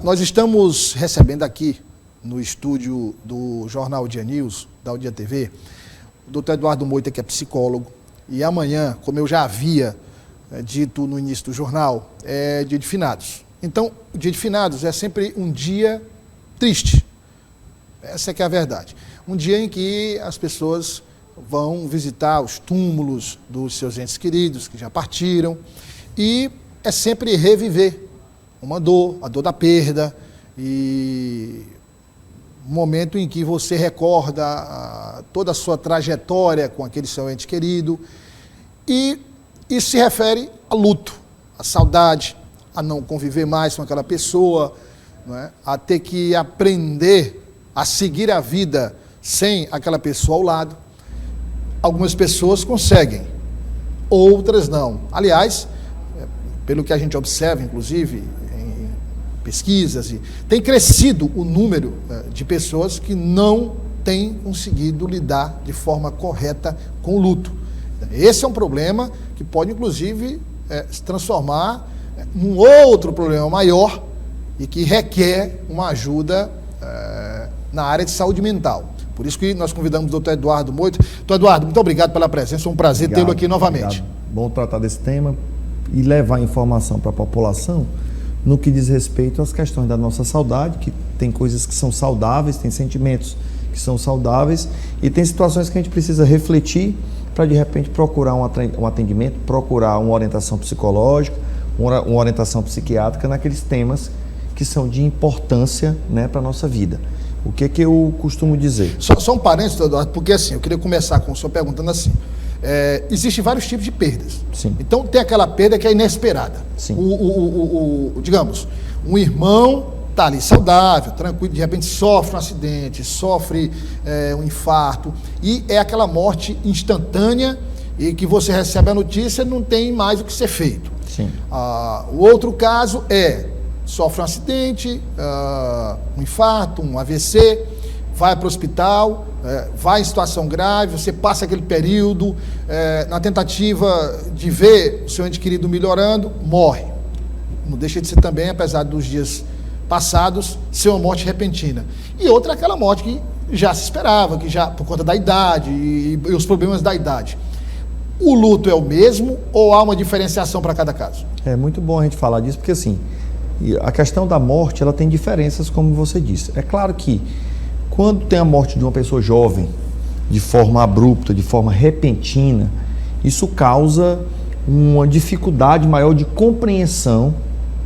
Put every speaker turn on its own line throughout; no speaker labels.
Nós estamos recebendo aqui no estúdio do Jornal Dia News, da Dia TV, o doutor Eduardo Moita, que é psicólogo, e amanhã, como eu já havia dito no início do jornal, é dia de finados. Então, o dia de finados é sempre um dia triste. Essa é que é a verdade. Um dia em que as pessoas vão visitar os túmulos dos seus entes queridos que já partiram, e é sempre reviver uma dor, a dor da perda, e um momento em que você recorda toda a sua trajetória com aquele seu ente querido, e isso se refere a luto, a saudade, a não conviver mais com aquela pessoa, não é? A ter que aprender a seguir a vida sem aquela pessoa ao lado. Algumas pessoas conseguem, outras não. Aliás, pelo que a gente observa, inclusive, em pesquisas, tem crescido o número de pessoas que não têm conseguido lidar de forma correta com o luto. Esse é um problema que pode, inclusive, se transformar num outro problema maior e que requer uma ajuda na área de saúde mental. Por isso que nós convidamos o doutor Eduardo Moita. Doutor Eduardo, muito obrigado pela presença, foi um prazer tê-lo aqui novamente.
Obrigado. Bom tratar desse tema e levar informação para a população no que diz respeito às questões da nossa saudade, que tem coisas que são saudáveis, tem sentimentos que são saudáveis e tem situações que a gente precisa refletir para, de repente, procurar um atendimento, procurar uma orientação psicológica, uma orientação psiquiátrica naqueles temas que são de importância, né, para a nossa vida. O que eu costumo dizer?
Só um parênteses, Eduardo, porque assim, eu queria começar com o senhor perguntando assim, existem vários tipos de perdas.
Sim.
Então tem aquela perda que é inesperada.
Sim.
Digamos, um irmão está ali saudável, tranquilo, de repente sofre um acidente, sofre um infarto, e é aquela morte instantânea e que você recebe a notícia e não tem mais o que ser feito.
Sim.
O outro caso sofre um acidente, um infarto, um AVC, vai para o hospital, vai em situação grave, você passa aquele período na tentativa de ver o seu ente querido melhorando, morre. Não deixa de ser também, apesar dos dias passados, ser uma morte repentina. E outra é aquela morte que já se esperava, que já por conta da idade e os problemas da idade. O luto é o mesmo ou há uma diferenciação para cada caso?
É muito bom a gente falar disso, porque assim, a questão da morte, ela tem diferenças, como você disse. É claro que quando tem a morte de uma pessoa jovem, de forma abrupta, de forma repentina, isso causa uma dificuldade maior de compreensão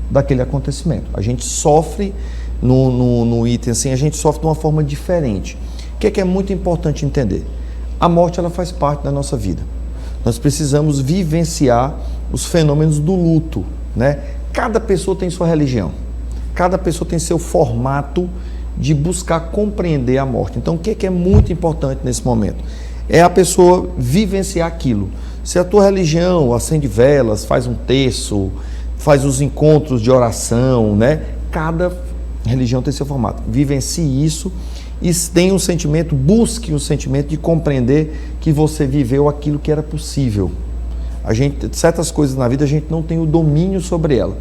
daquele acontecimento. A gente sofre no item assim, a gente sofre de uma forma diferente. O que é muito importante entender? A morte, ela faz parte da nossa vida. Nós precisamos vivenciar os fenômenos do luto, né? Cada pessoa tem sua religião, cada pessoa tem seu formato de buscar compreender a morte. Então, o que é muito importante nesse momento? É a pessoa vivenciar aquilo. Se a tua religião acende velas, faz um terço, faz os encontros de oração, né? Cada religião tem seu formato. Vivencie isso e tenha um sentimento, busque um sentimento de compreender que você viveu aquilo que era possível. Certas coisas na vida a gente não tem o domínio sobre ela.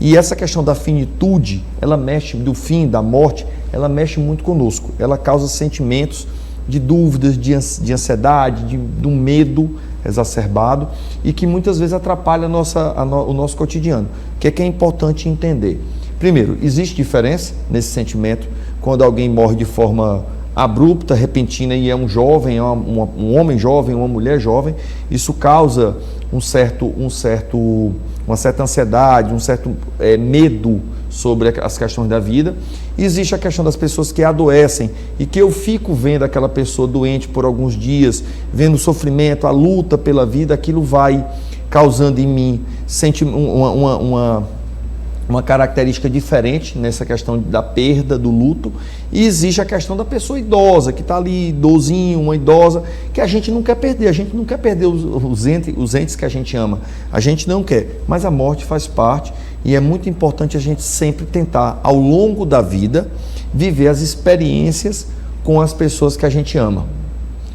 E essa questão da finitude, ela mexe, do fim, da morte, ela mexe muito conosco. Ela causa sentimentos de dúvidas, de ansiedade, de um medo exacerbado e que muitas vezes atrapalha o nosso cotidiano. O que é importante entender? Primeiro, existe diferença nesse sentimento quando alguém morre de forma abrupta, repentina e é um jovem, um homem jovem, uma mulher jovem. Isso causa uma certa ansiedade, um certo medo sobre as questões da vida. E existe a questão das pessoas que adoecem e que eu fico vendo aquela pessoa doente por alguns dias, vendo o sofrimento, a luta pela vida, aquilo vai causando em mim uma característica diferente nessa questão da perda, do luto. E existe a questão da pessoa idosa, que está ali, idosinho, uma idosa, que a gente não quer perder. A gente não quer perder os entes que a gente ama. A gente não quer, mas a morte faz parte e é muito importante a gente sempre tentar, ao longo da vida, viver as experiências com as pessoas que a gente ama,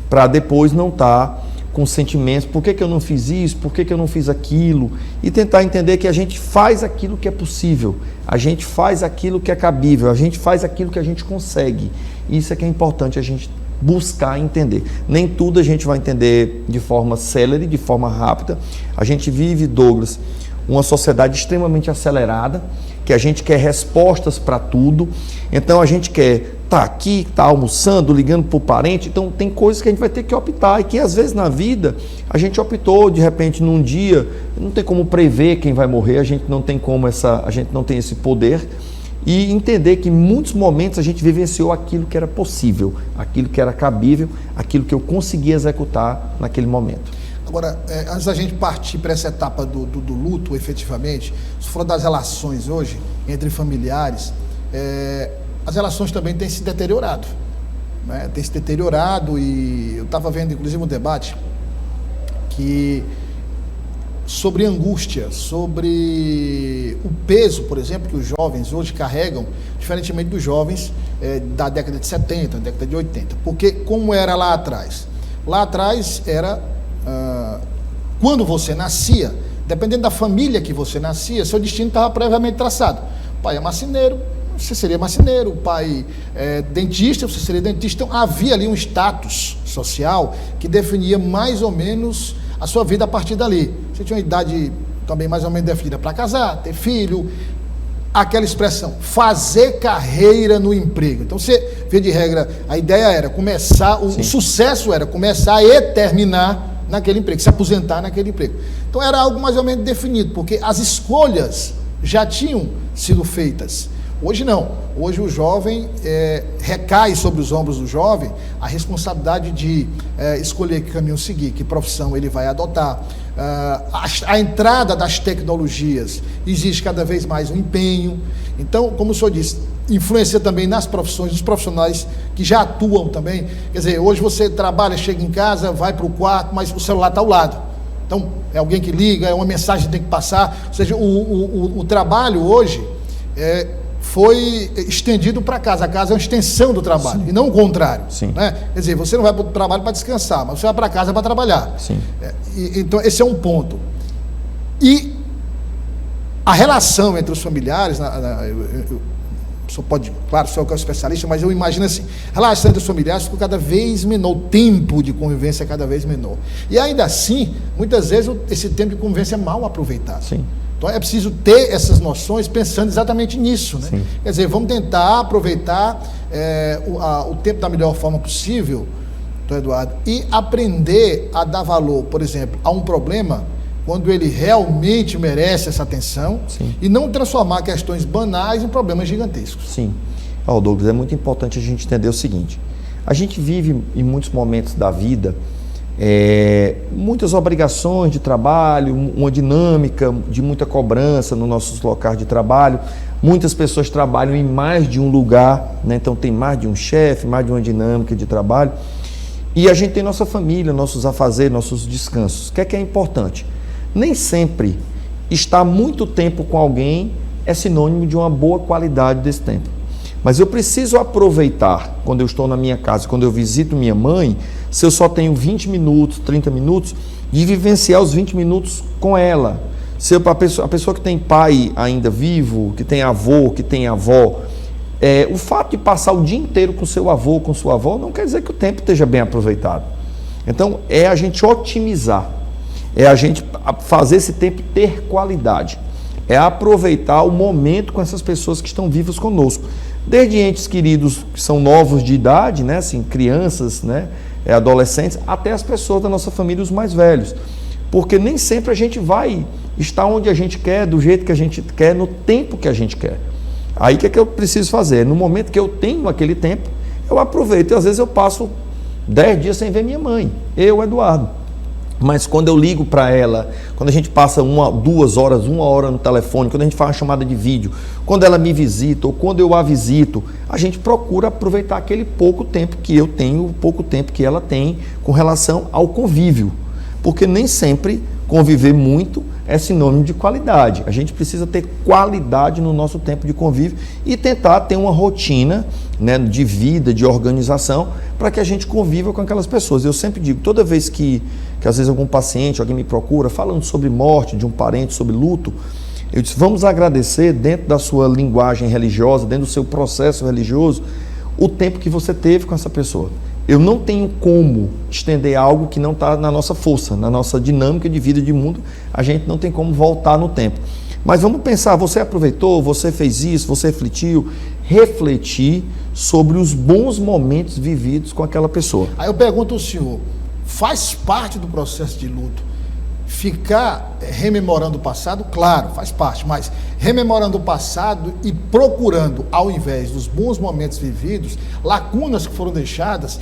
para depois não estar com sentimentos, por que eu não fiz isso, por que eu não fiz aquilo, e tentar entender que a gente faz aquilo que é possível, a gente faz aquilo que é cabível, a gente faz aquilo que a gente consegue. Isso é que é importante a gente buscar entender. Nem tudo a gente vai entender de forma célere, de forma rápida. A gente vive, Douglas, uma sociedade extremamente acelerada, que a gente quer respostas para tudo, então a gente quer estar aqui, estar almoçando, ligando para o parente, então tem coisas que a gente vai ter que optar, e que às vezes na vida a gente optou, de repente num dia, não tem como prever quem vai morrer, a gente não tem a gente não tem esse poder, e entender que em muitos momentos a gente vivenciou aquilo que era possível, aquilo que era cabível, aquilo que eu conseguia executar naquele momento.
Agora, antes da gente partir para essa etapa do luto, efetivamente, se for das relações hoje entre familiares, as relações também têm se deteriorado. Né? Tem se deteriorado, e eu estava vendo, inclusive, um debate sobre angústia, sobre o peso, por exemplo, que os jovens hoje carregam, diferentemente dos jovens da década de 70, da década de 80. Porque como era lá atrás? Lá atrás era... quando você nascia, dependendo da família que você nascia, seu destino estava previamente traçado. O pai é marceneiro, você seria marceneiro, o pai é dentista, você seria dentista. Então havia ali um status social que definia mais ou menos a sua vida a partir dali. Você tinha uma idade também mais ou menos definida para casar, ter filho, aquela expressão, fazer carreira no emprego. Então você, via de regra, a ideia era começar, o sucesso era começar e terminar naquele emprego, se aposentar naquele emprego. Então era algo mais ou menos definido, porque as escolhas já tinham sido feitas. Hoje não. Hoje o jovem, recai sobre os ombros do jovem a responsabilidade de escolher que caminho seguir, que profissão ele vai adotar. A entrada das tecnologias, exige cada vez mais um empenho. Então, como o senhor disse, influencia também nas profissões, dos profissionais que já atuam também. Quer dizer, hoje você trabalha, chega em casa, vai para o quarto, mas o celular está ao lado. Então, é alguém que liga, é uma mensagem que tem que passar. Ou seja, o trabalho hoje foi estendido para casa. A casa é uma extensão do trabalho, e não o contrário. Né? Quer dizer, você não vai para o trabalho para descansar, mas você vai para casa para trabalhar. Então, esse é um ponto. E a relação entre os familiares, o senhor pode, claro, o senhor que é um especialista, mas eu imagino assim, a relação entre os familiares ficou cada vez menor, o tempo de convivência é cada vez menor. E ainda assim, muitas vezes, esse tempo de convivência é mal aproveitado. Então é preciso ter essas noções pensando exatamente nisso. Né? Quer dizer, vamos tentar aproveitar o tempo da melhor forma possível, Eduardo, e aprender a dar valor, por exemplo, a um problema quando ele realmente merece essa atenção, e não transformar questões banais em problemas gigantescos.
Douglas, é muito importante a gente entender o seguinte: a gente vive em muitos momentos da vida muitas obrigações de trabalho, uma dinâmica de muita cobrança nos nossos locais de trabalho. Muitas pessoas trabalham em mais de um lugar, né? Então tem mais de um chefe, mais de uma dinâmica de trabalho. E a gente tem nossa família, nossos afazeres, nossos descansos. O que é importante? Nem sempre estar muito tempo com alguém é sinônimo de uma boa qualidade desse tempo. Mas eu preciso aproveitar, quando eu estou na minha casa, quando eu visito minha mãe, se eu só tenho 20 minutos, 30 minutos, de vivenciar os 20 minutos com ela. Se a pessoa que tem pai ainda vivo, que tem avô, que tem avó, o fato de passar o dia inteiro com seu avô, com sua avó, não quer dizer que o tempo esteja bem aproveitado. Então, é a gente otimizar, é a gente fazer esse tempo ter qualidade, é aproveitar o momento com essas pessoas que estão vivas conosco. Desde entes queridos que são novos de idade, né, assim, crianças, né, adolescentes, até as pessoas da nossa família, os mais velhos. Porque nem sempre a gente vai estar onde a gente quer, do jeito que a gente quer, no tempo que a gente quer. Aí o que é que eu preciso fazer? No momento que eu tenho aquele tempo, eu aproveito. E às vezes eu passo 10 dias sem ver minha mãe, eu, Eduardo. Mas quando eu ligo para ela, quando a gente passa 2 horas, 1 hora no telefone, quando a gente faz uma chamada de vídeo, quando ela me visita ou quando eu a visito, a gente procura aproveitar aquele pouco tempo que eu tenho, o pouco tempo que ela tem com relação ao convívio. Porque nem sempre conviver muito é sinônimo de qualidade. A gente precisa ter qualidade no nosso tempo de convívio e tentar ter uma rotina, né, de vida, de organização, para que a gente conviva com aquelas pessoas. Eu sempre digo, toda vez que às vezes algum paciente, alguém me procura, falando sobre morte de um parente, sobre luto, eu disse, vamos agradecer dentro da sua linguagem religiosa, dentro do seu processo religioso, o tempo que você teve com essa pessoa. Eu não tenho como estender algo que não está na nossa força, na nossa dinâmica de vida e de mundo, a gente não tem como voltar no tempo. Mas vamos pensar, você aproveitou, você fez isso, você refletiu, refletir sobre os bons momentos vividos com aquela pessoa.
Aí eu pergunto ao senhor, faz parte do processo de luto ficar rememorando o passado? Claro, faz parte, mas rememorando o passado e procurando, ao invés dos bons momentos vividos, lacunas que foram deixadas,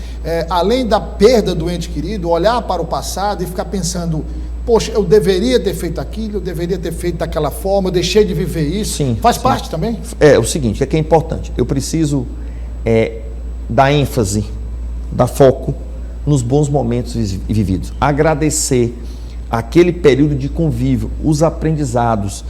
além da perda do ente querido, olhar para o passado e ficar pensando, poxa, eu deveria ter feito aquilo, eu deveria ter feito daquela forma, eu deixei de viver isso.
Sim,
faz parte também?
É o seguinte, que é importante, eu preciso dar ênfase, dar foco nos bons momentos vividos, agradecer aquele período de convívio, os aprendizados,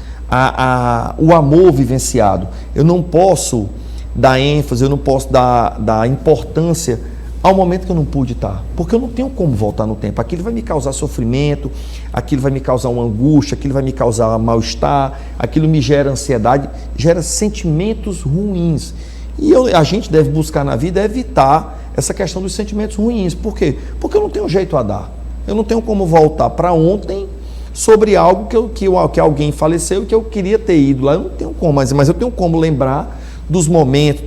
o amor vivenciado. Eu não posso dar ênfase, eu não posso dar importância ao momento que eu não pude estar, porque eu não tenho como voltar no tempo. Aquilo vai me causar sofrimento, aquilo vai me causar uma angústia, aquilo vai me causar mal-estar, aquilo me gera ansiedade, gera sentimentos ruins. E a gente deve buscar na vida evitar essa questão dos sentimentos ruins. Por quê? Porque eu não tenho jeito a dar. Eu não tenho como voltar para ontem sobre algo que alguém faleceu e que eu queria ter ido lá. Eu não tenho como, mas eu tenho como lembrar dos momentos,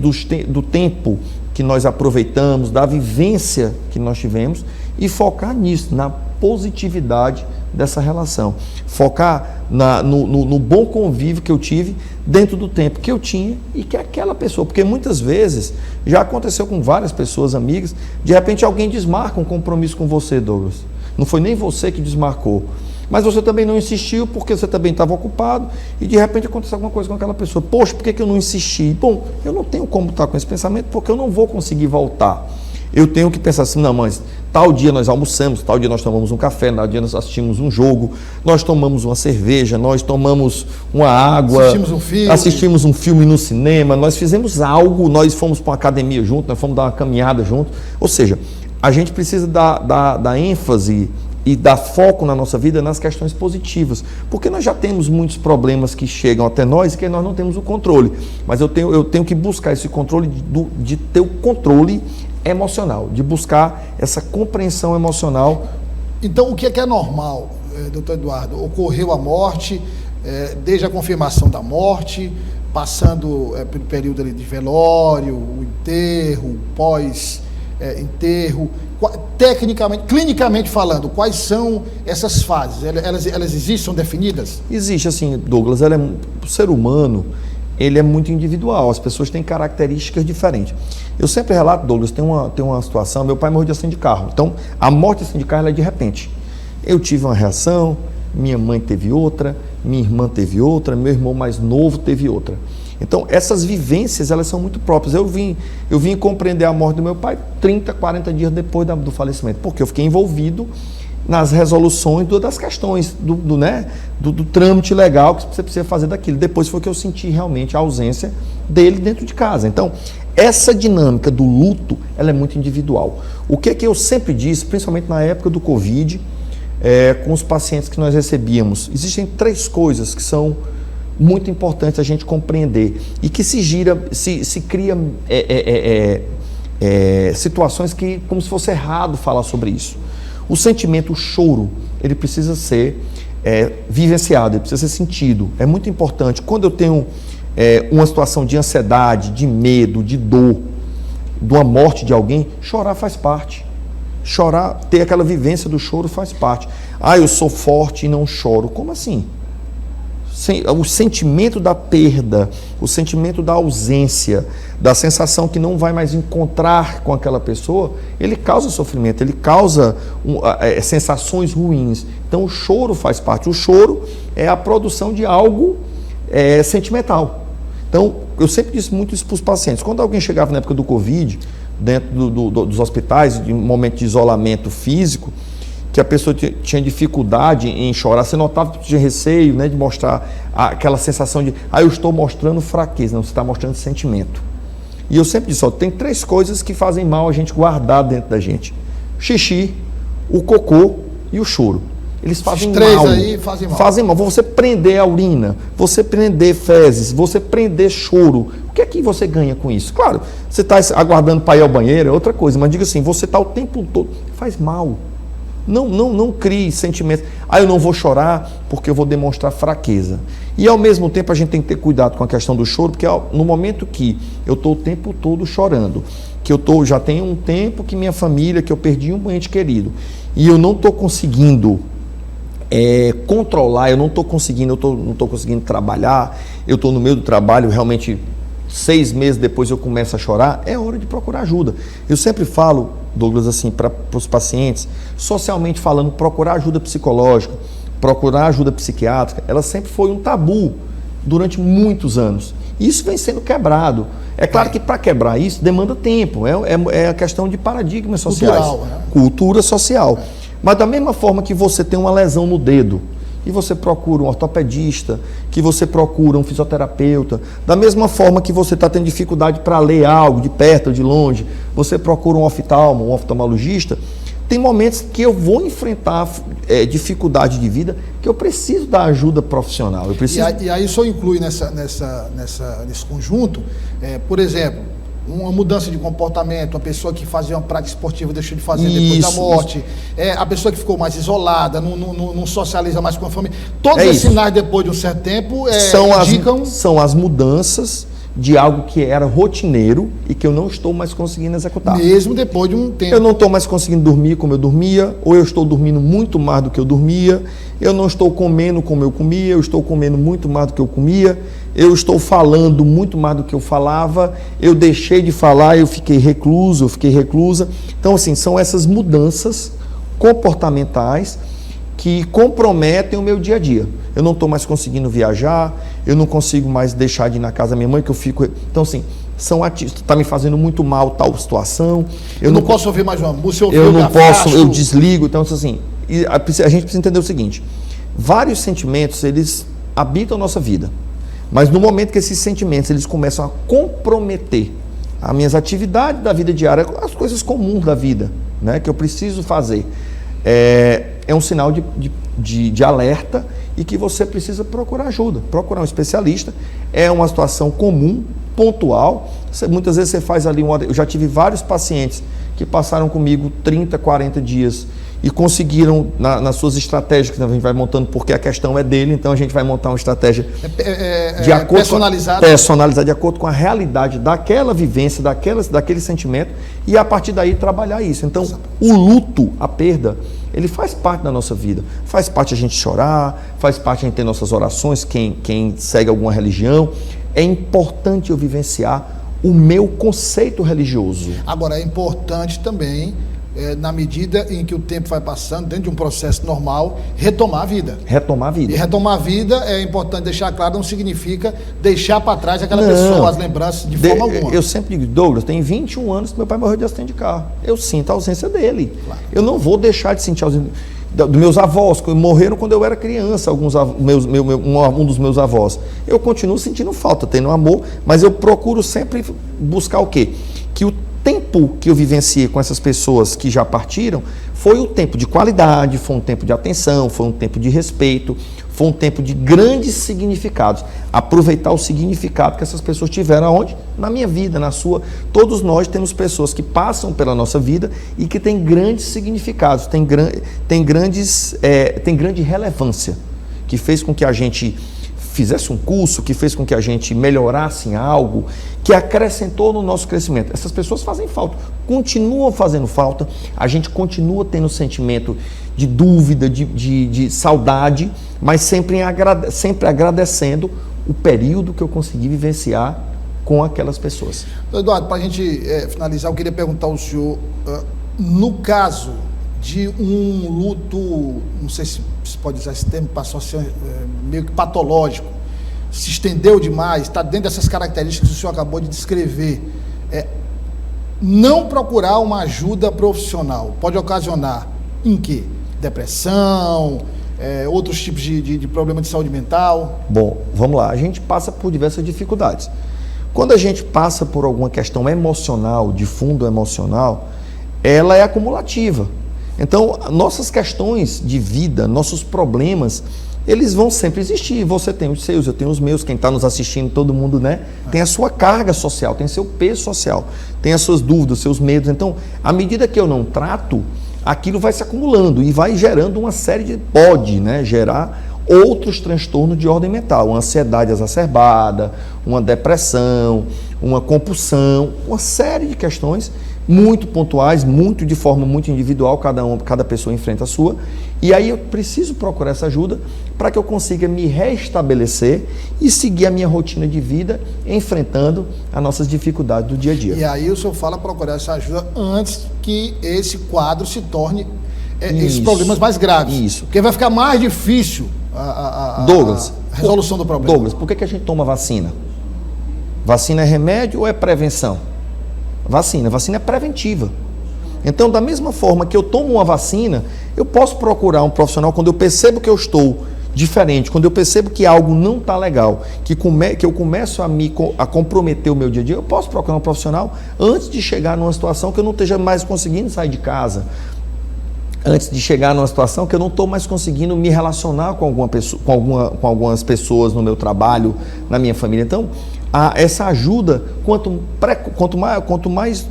do tempo que nós aproveitamos, da vivência que nós tivemos e focar nisso, na positividade dessa relação. Focar no bom convívio que eu tive dentro do tempo que eu tinha e que aquela pessoa, porque muitas vezes já aconteceu com várias pessoas amigas, de repente alguém desmarca um compromisso com você, Douglas. Não foi nem você que desmarcou, mas você também não insistiu porque você também estava ocupado e de repente aconteceu alguma coisa com aquela pessoa. Poxa, por que eu não insisti? Bom, eu não tenho como estar com esse pensamento porque eu não vou conseguir voltar. Eu tenho que pensar assim, não, mas tal dia nós almoçamos, tal dia nós tomamos um café, tal dia nós assistimos um jogo, nós tomamos uma cerveja, nós tomamos uma água, assistimos um filme no cinema, nós fizemos algo, nós fomos para uma academia junto, nós fomos dar uma caminhada junto. Ou seja, a gente precisa dar ênfase e dar foco na nossa vida nas questões positivas, porque nós já temos muitos problemas que chegam até nós e que nós não temos o controle, mas eu tenho que buscar esse controle de ter o controle emocional, de buscar essa compreensão emocional.
Então, o que é normal, doutor Eduardo? Ocorreu a morte, desde a confirmação da morte, passando pelo período ali de velório, o enterro, o pós-enterro, tecnicamente, clinicamente falando, quais são essas fases? Elas existem, são definidas?
Existe, assim, Douglas, o ser humano, ele é muito individual, as pessoas têm características diferentes. Eu sempre relato, Douglas, tem uma situação, meu pai morreu de acidente de carro, então a morte de acidente de carro ela é de repente. Eu tive uma reação, minha mãe teve outra, minha irmã teve outra, meu irmão mais novo teve outra. Então, essas vivências, elas são muito próprias. Eu vim compreender a morte do meu pai 30, 40 dias depois do falecimento, porque eu fiquei envolvido nas resoluções das questões, do trâmite legal que você precisa fazer daquilo. Depois foi que eu senti realmente a ausência dele dentro de casa. Então, essa dinâmica do luto, ela é muito individual. O que eu sempre disse, principalmente na época do Covid, com os pacientes que nós recebíamos, existem 3 coisas que são muito importantes a gente compreender e que se cria situações que, como se fosse errado falar sobre isso. O sentimento, o choro, ele precisa ser vivenciado, ele precisa ser sentido. É muito importante. Quando eu tenho uma situação de ansiedade, de medo, de dor, de uma morte de alguém, chorar faz parte. Chorar, ter aquela vivência do choro faz parte. Ah, eu sou forte e não choro. Como assim? O sentimento da perda, o sentimento da ausência, da sensação que não vai mais encontrar com aquela pessoa, ele causa sofrimento, ele causa sensações ruins. Então o choro faz parte. O choro é a produção de algo sentimental. Então eu sempre disse muito isso para os pacientes. Quando alguém chegava na época do Covid, dentro dos hospitais, em um momento de isolamento físico, que a pessoa tinha dificuldade em chorar, você notava que tinha receio, né, de mostrar aquela sensação de, eu estou mostrando fraqueza. Não, você está mostrando sentimento. E eu sempre disse, tem 3 coisas que fazem mal a gente guardar dentro da gente: o xixi, o cocô e o choro. Eles fazem mal. Os 3 aí fazem mal. Fazem mal. Você prender a urina, você prender fezes, você prender choro. O que é que você ganha com isso? Claro, você está aguardando para ir ao banheiro, é outra coisa, mas diga assim, você está o tempo todo, faz mal. Não crie sentimentos. Eu não vou chorar porque eu vou demonstrar fraqueza. E ao mesmo tempo a gente tem que ter cuidado com a questão do choro, porque no momento que eu estou o tempo todo chorando, que já tenho um tempo que minha família, que eu perdi um ente querido, e eu não estou conseguindo controlar, eu não estou conseguindo trabalhar, eu estou no meio do trabalho, realmente 6 meses depois eu começo a chorar, é hora de procurar ajuda. Eu sempre falo, Douglas, assim, para os pacientes, socialmente falando, procurar ajuda psicológica, procurar ajuda psiquiátrica, ela sempre foi um tabu durante muitos anos. Isso vem sendo quebrado. É claro que para quebrar isso demanda tempo, é a questão de paradigmas sociais. Cultural, né? Cultura social. Mas da mesma forma que você tem uma lesão no dedo, e você procura um ortopedista, que você procura um fisioterapeuta, da mesma forma que você está tendo dificuldade para ler algo de perto ou de longe, você procura um oftalmo, um oftalmologista. Tem momentos que eu vou enfrentar dificuldade de vida, que eu preciso da ajuda profissional. Eu preciso...
E aí só inclui nesse conjunto, por exemplo, uma mudança de comportamento, uma pessoa que fazia uma prática esportiva deixou de fazer depois da morte, a pessoa que ficou mais isolada, não socializa mais com a família. Todos esses sinais, depois de um certo tempo, indicam...
São as mudanças de algo que era rotineiro e que eu não estou mais conseguindo executar.
Mesmo depois de um tempo.
Eu não estou mais conseguindo dormir como eu dormia, ou eu estou dormindo muito mais do que eu dormia, eu não estou comendo como eu comia, eu estou comendo muito mais do que eu comia, eu estou falando muito mais do que eu falava, eu deixei de falar, eu fiquei reclusa. Então, assim, são essas mudanças comportamentais que comprometem o meu dia a dia. Eu não estou mais conseguindo viajar, eu não consigo mais deixar de ir na casa da minha mãe, que eu fico... Então, assim, são ativos. Está me fazendo muito mal tal situação.
Eu não posso ouvir mais uma música,
eu não posso, eu desligo. Então, assim, a gente precisa entender o seguinte: vários sentimentos, eles habitam a nossa vida, mas no momento que esses sentimentos eles começam a comprometer as minhas atividades da vida diária, as coisas comuns da vida, né, que eu preciso fazer, é um sinal de alerta, e que você precisa procurar ajuda, procurar um especialista. É uma situação comum, pontual. Muitas vezes você faz ali eu já tive vários pacientes que passaram comigo 30, 40 dias e conseguiram, nas suas estratégias, que a gente vai montando, porque a questão é dele, então a gente vai montar uma estratégia personalizada, de acordo com a realidade daquela vivência, daquele sentimento, e a partir daí trabalhar isso. Então, o luto, a perda, ele faz parte da nossa vida, faz parte a gente chorar, faz parte a gente ter nossas orações, quem segue alguma religião. É importante eu vivenciar o meu conceito religioso.
Agora, é importante também, na medida em que o tempo vai passando, dentro de um processo normal, retomar a vida.
Retomar a vida.
E retomar a vida, é importante deixar claro, não significa deixar para trás aquela pessoa, as lembranças, de forma alguma.
Eu sempre digo, Douglas, tem 21 anos que meu pai morreu de acidente de carro. Eu sinto a ausência dele. Claro. Eu não vou deixar de sentir a ausência dos meus avós, que morreram quando eu era criança, um dos meus avós. Eu continuo sentindo falta, tendo amor, mas eu procuro sempre buscar o quê? Que o tempo que eu vivenciei com essas pessoas que já partiram foi um tempo de qualidade, foi um tempo de atenção, foi um tempo de respeito, foi um tempo de grandes significados. Aproveitar o significado que essas pessoas tiveram aonde? Na minha vida, na sua. Todos nós temos pessoas que passam pela nossa vida e que têm grandes significados, têm grande relevância, que fez com que a gente fizesse um curso, que fez com que a gente melhorasse em algo, que acrescentou no nosso crescimento. Essas pessoas fazem falta, continuam fazendo falta, a gente continua tendo sentimento de dúvida, de saudade, mas sempre agradecendo o período que eu consegui vivenciar com aquelas pessoas.
Eduardo, para a gente finalizar, eu queria perguntar ao senhor, no caso de um luto, não sei se pode usar esse termo, passou a ser meio que patológico, se estendeu demais, está dentro dessas características que o senhor acabou de descrever, não procurar uma ajuda profissional pode ocasionar em quê? depressão, outros tipos de problema de saúde mental?
Bom, vamos lá. A gente passa por diversas dificuldades. Quando a gente passa por alguma questão emocional, de fundo emocional, ela é acumulativa. Então, nossas questões de vida, nossos problemas, eles vão sempre existir. Você tem os seus, eu tenho os meus, quem está nos assistindo, todo mundo, né? Tem a sua carga social, tem seu peso social, tem as suas dúvidas, seus medos. Então, à medida que eu não trato, aquilo vai se acumulando e vai gerando uma série de... Pode, né, gerar outros transtornos de ordem mental, uma ansiedade exacerbada, uma depressão, uma compulsão, uma série de questões muito pontuais, muito de forma muito individual, cada pessoa enfrenta a sua, e aí eu preciso procurar essa ajuda para que eu consiga me restabelecer e seguir a minha rotina de vida, enfrentando as nossas dificuldades do dia a dia.
E aí o senhor fala procurar essa ajuda antes que esse quadro se torne esses problemas mais graves.
Isso.
Porque vai ficar mais difícil
Douglas,
a resolução do problema.
Douglas, por que a gente toma vacina? Vacina é remédio ou é prevenção? Vacina é preventiva. Então, da mesma forma que eu tomo uma vacina, eu posso procurar um profissional quando eu percebo que eu estou diferente, quando eu percebo que algo não está legal, que eu começo a comprometer o meu dia a dia, eu posso procurar um profissional antes de chegar numa situação que eu não esteja mais conseguindo sair de casa, antes de chegar numa situação que eu não estou mais conseguindo me relacionar com algumas pessoas no meu trabalho, na minha família. Então, essa ajuda, quanto mais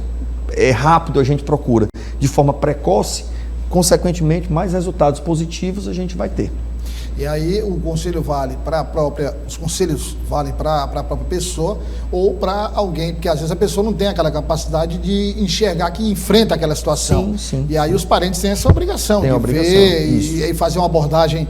rápido a gente procura, de forma precoce, consequentemente, mais resultados positivos a gente vai ter.
E aí o conselho vale para os conselhos valem para a própria pessoa ou para alguém, porque às vezes a pessoa não tem aquela capacidade de enxergar que enfrenta aquela situação.
Sim.
E aí os parentes têm essa obrigação de ver e fazer uma abordagem.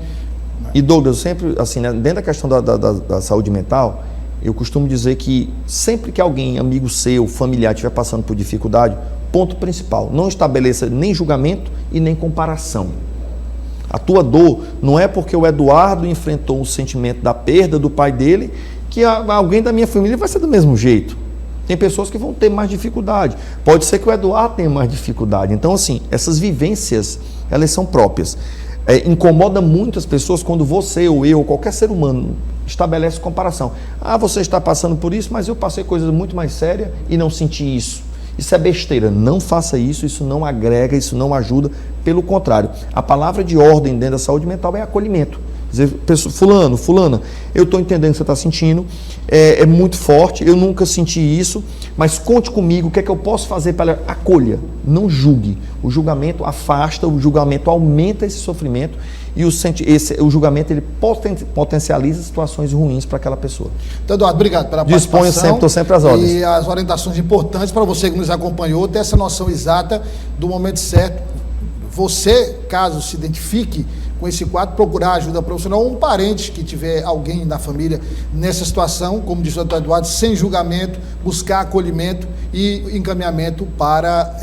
E Douglas, sempre assim, né, dentro da questão da saúde mental, eu costumo dizer que sempre que alguém, amigo seu, familiar, estiver passando por dificuldade, ponto principal, não estabeleça nem julgamento e nem comparação. A tua dor não é porque o Eduardo enfrentou o sentimento da perda do pai dele que alguém da minha família vai ser do mesmo jeito. Tem pessoas que vão ter mais dificuldade. Pode ser que o Eduardo tenha mais dificuldade. Então, assim, essas vivências, elas são próprias. Incomoda muito as pessoas quando você ou eu, ou qualquer ser humano, estabelece comparação. Você está passando por isso, mas eu passei coisas muito mais sérias e não senti isso. Isso é besteira, não faça isso, isso não agrega, isso não ajuda, pelo contrário. A palavra de ordem dentro da saúde mental é acolhimento. Dizer, fulana, eu estou entendendo o que você está sentindo, é muito forte, eu nunca senti isso, mas conte comigo, o que é que eu posso fazer para acolha, não julgue. O julgamento afasta, o julgamento aumenta esse sofrimento e o julgamento ele potencializa situações ruins para aquela pessoa.
Então, Eduardo, obrigado pela participação.
Disponho estou sempre às ordens.
E as orientações importantes para você que nos acompanhou, ter essa noção exata do momento certo. Você, caso se identifique com esse quadro, procurar ajuda profissional ou um parente que tiver alguém da família nessa situação, como disse o Dr. Eduardo, sem julgamento, buscar acolhimento e encaminhamento para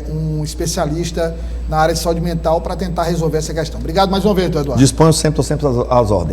um especialista na área de saúde mental para tentar resolver essa questão. Obrigado mais uma vez, Dr. Eduardo.
Disponho sempre, estou sempre às ordens.